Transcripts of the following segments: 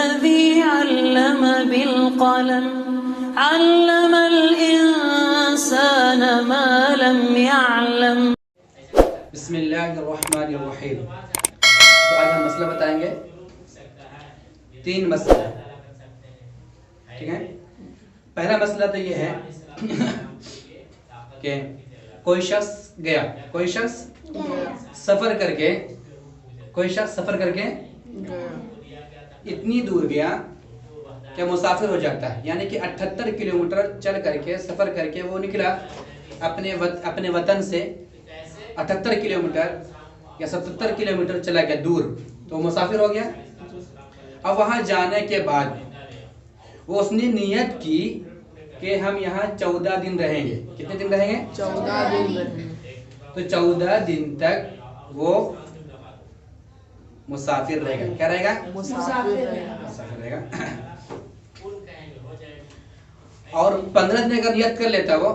अल्लज़ी Allam bill क़लम अल्लमल इंसान मा लम यअलम। बिस्मिल्लाहिर्रहमानिर्रहीम। तो आज हम मसला बताएंगे, 3 मसला। ठीक है। पहला मसला तो ये है कि कोई शख्स सफर करके इतनी दूर गया कि मुसाफिर हो जाता है, यानी कि 78 किलोमीटर चल करके सफर करके वो निकला अपने वतन से 78 किलोमीटर या 77 किलोमीटर चला गया दूर, तो मुसाफिर हो गया। अब वहां जाने के बाद वो उसने नियत की कि हम यहाँ 14 दिन रहेंगे। कितने दिन रहेंगे? 14 दिन रहेंगे। तो 14 दिन तक वो मुसाफिर रहेगा। क्या रहेगा? मुसाफिर रहेगा। और 15 दिन अगर नियत कर लेता वो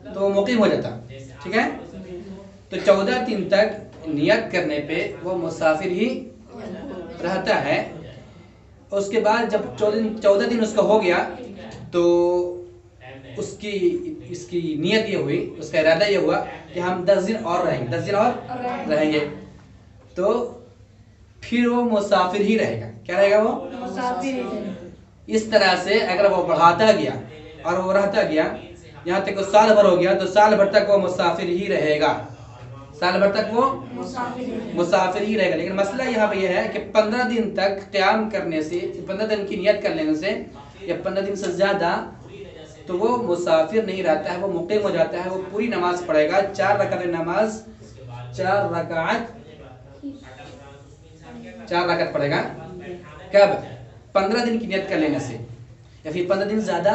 तो मुकीम हो जाता। ठीक है। तो 14 दिन तक नियत करने पे वो मुसाफिर ही रहता है। उसके बाद जब 14 दिन उसका हो गया तो इसकी नियत ये हुई, उसका इरादा ये हुआ कि हम 10 दिन और रहेंगे। तो फिर वो मुसाफिर ही रहेगा। क्या रहेगा? वो मुसाफिर ही रहेगा। इस तरह से अगर वो बढ़ाता गया और वो रहता गया यहाँ तक साल भर हो गया, तो साल भर तक वो मुसाफिर ही रहेगा। साल भर तक वो मुसाफिर ही रहेगा। लेकिन मसला यहाँ पे यह है कि 15 दिन तक क़याम करने से, 15 दिन की नियत कर लेने से या 15 दिन से ज्यादा, तो वो मुसाफिर नहीं रहता है, वो मुकीम हो जाता है। वो पूरी नमाज पढ़ेगा, 4 रकात नमाज, 4 रकात पढ़ेगा। कब? 15 दिन की नियत कर लेने से, या फिर 15 दिन ज्यादा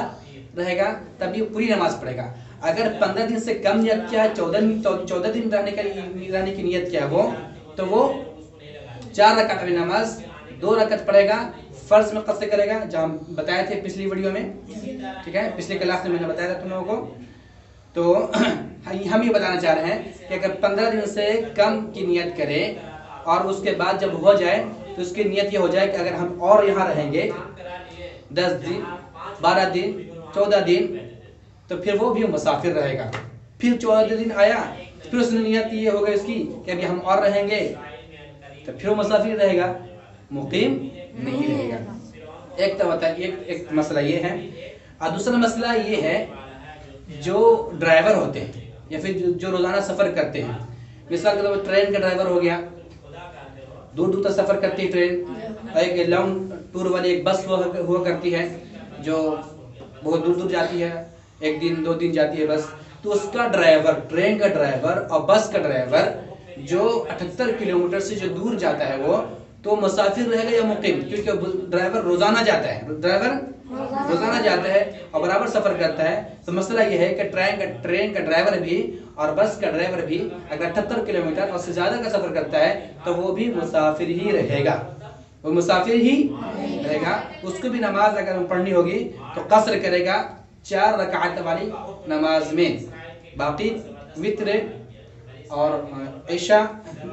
रहेगा तभी पूरी नमाज पढ़ेगा। अगर 15 दिन से कम नियत किया है, 14 दिन रहने की नियत किया वो, तो वो 4 रकात नमाज, 2 रकात पढ़ेगा, फर्ज में कसर करेगा, जहाँ बताए थे पिछली वीडियो में। ठीक है, पिछले क्लास में मैंने बताया था तुम लोगों को। तो हम ये बताना चाह रहे हैं कि अगर 15 दिन से कम की नियत करें और उसके बाद जब हो जाए तो उसकी नियत ये हो जाए कि अगर हम और यहाँ रहेंगे 10 दिन, 12 दिन, 14 दिन, तो फिर वो भी मुसाफिर रहेगा। फिर 14 दिन आया, फिर उसने नियत ये होगा इसकी कि अभी हम और रहेंगे, तो फिर वो मुसाफिर रहेगा, मुकीम नहीं रहेगा। एक तो बताइए, एक मसला ये है। और दूसरा मसला ये है, जो ड्राइवर होते हैं या फिर जो रोजाना सफर करते हैं, मिसाल के तौर पर ट्रेन का ड्राइवर हो गया, दूर दूर तक सफर करती है ट्रेन। एक लॉन्ग टूर वाली एक बस हुआ करती है जो बहुत दूर दूर जाती है, 1 दिन 2 दिन जाती है बस। तो उसका ड्राइवर, ट्रेन का ड्राइवर और बस का ड्राइवर जो 78 किलोमीटर से जो दूर जाता है वो तो मुसाफिर रहेगा या मुकीम? क्योंकि ड्राइवर रोजाना जाता है और बराबर सफर करता है। तो मसला यह है कि ट्रेन का ड्राइवर भी और बस का ड्राइवर भी अगर 78 किलोमीटर और से ज्यादा का सफर करता है तो वो भी मुसाफिर ही रहेगा। उसको भी नमाज अगर पढ़नी होगी तो कसर करेगा 4 रकात वाली नमाज में, बाकी वित्र और ईशा,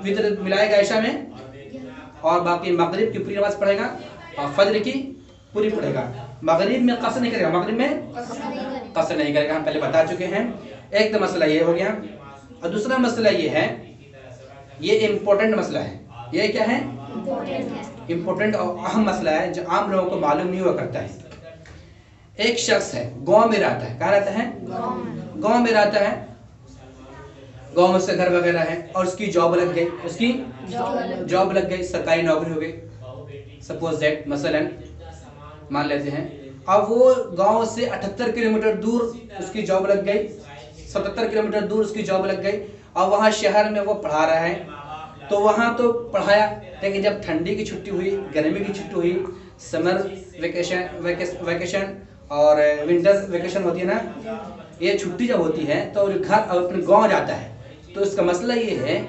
वित्र मिलाएगा ईशा में, और बाकी मगरिब की पूरी नमाज पढ़ेगा और फजर की पूरी पढ़ेगा। मगरिब में कसर नहीं करेगा, हम पहले बता चुके हैं। एक तो मसला ये हो गया। और दूसरा मसला ये है, ये इम्पोर्टेंट मसला है। ये क्या है? इम्पोर्टेंट और अहम मसला है जो आम लोगों को मालूम नहीं हुआ करता है। एक शख्स है, गांव में रहता है। कहाँ रहता है? गांव में रहता है। गांव में उसका घर वगैरह है और उसकी जॉब लग गई, सरकारी नौकरी हो गई, सपोज दैट, मसलन मान लेते हैं। अब वो गांव से 78 किलोमीटर दूर उसकी जॉब लग गई, 77 किलोमीटर दूर उसकी जॉब लग गई, और वहाँ शहर में वो पढ़ा रहा है। तो वहाँ तो पढ़ाया, लेकिन जब ठंडी की छुट्टी हुई, गर्मी की छुट्टी हुई, समर वेकेशन और विंटर वेकेशन होती है ना, ये छुट्टी जब होती है तो घर अपने गांव जाता है। तो इसका मसला ये है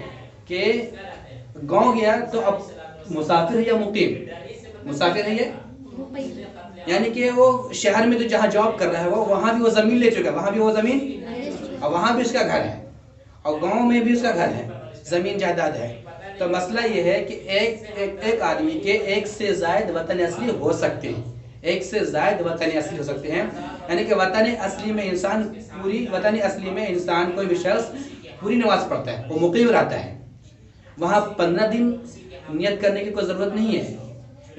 कि गांव गया तो अब मुसाफिर है या मुकीम? मुसाफिर है ये, यानी कि वो शहर में तो जहाँ जॉब कर रहा है वो, वहाँ भी वो जमीन ले चुका है, वहाँ भी वो जमीन और वहाँ भी उसका घर है, और गांव में भी उसका घर है, जमीन जायदाद है। तो मसला ये है कि एक आदमी के एक से जायद वतन असली हो सकते हैं, एक से जायद वतन असली हो सकते हैं। यानी कि वतन असली में इंसान कोई भी शख्स पूरी नमाज पढ़ता है, वो मुकीम रहता है, वहाँ 15 दिन नियत करने की कोई ज़रूरत नहीं है।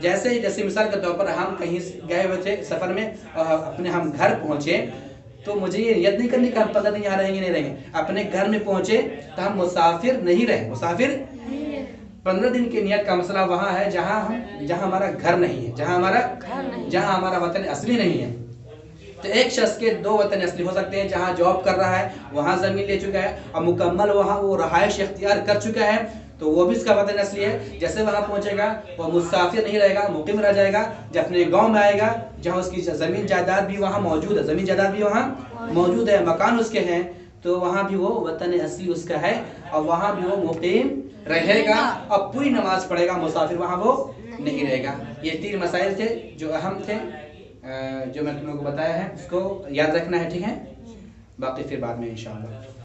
जैसे मिसाल के तौर पर हम कहीं गए हुए थे सफ़र में और अपने हम घर पहुँचे, तो मुझे ये नियत नहीं करनी कि हम 15 दिन यहाँ रहेंगे नहीं रहेंगे। अपने घर में पहुँचे तो हम मुसाफिर नहीं रहे, मुसाफिर 15 दिन की नियत का मसला वहाँ है जहाँ हमारा घर नहीं है, जहाँ हमारा वतन असली नहीं है। तो एक शख्स के 2 वतन असली हो सकते हैं, जहाँ जॉब कर रहा है वहाँ ज़मीन ले चुका है और मुकम्मल वहाँ वो रहाइश इख्तियार कर चुका है, तो वो भी इसका वतन असली है। जैसे वहाँ पहुँचेगा वो मुसाफिर नहीं रहेगा, मुकीम रह जाएगा। जब अपने गांव में आएगा जहाँ उसकी ज़मीन जायदाद भी वहाँ मौजूद है, ज़मीन जायदाद भी वहाँ मौजूद है, मकान उसके हैं, तो वहाँ भी वो वतन असली उसका है और वहाँ भी वो मुकीम रहेगा और पूरी नमाज पढ़ेगा, मुसाफिर वहाँ वो नहीं रहेगा। ये 3 मसाइल थे जो अहम थे, जो मैं तुम लोगों को बताया है, उसको याद रखना है, ठीक है। बाकी फिर बाद में इंशाअल्लाह।